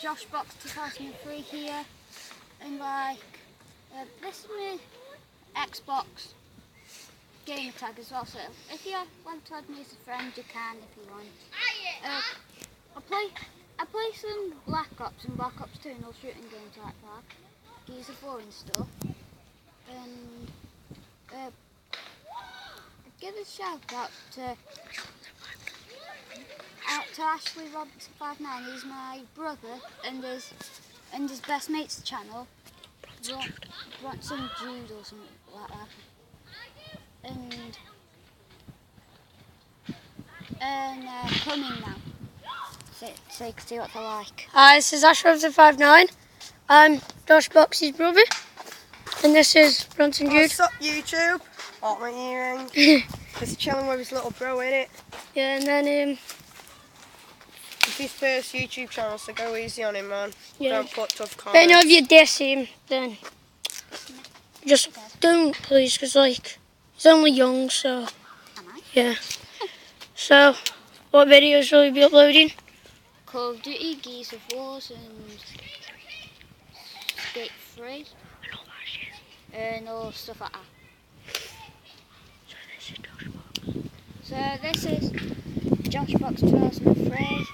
Josh Box 2003 here, and like this is my Xbox gamer tag as well. So if you want to add me as a friend, you can if you want. I play some Black Ops and Black Ops 2 and all shooting games like that, Gears of War and stuff. And give a shout out to Ashley Robinson 59. He's my brother and his best mate's channel, Bronson Jude or something like that. And coming now. So you can see what they're like. Hi, this is Ash Robinson 59. I'm Josh Box's brother, and this is Bronson Jude. What's up, YouTube? Oh, my earring. Just chilling with his little bro in it. Yeah, and then It's his first YouTube channel, so go easy on him, man. Yeah. Don't put tough but you know, comments. if you diss him, then just don't, please, because like he's only young, so yeah. So, what videos will you be uploading? Call of Duty, Gears of Wars and Skate 3 and all stuff like that. So this is Josh Box 2003.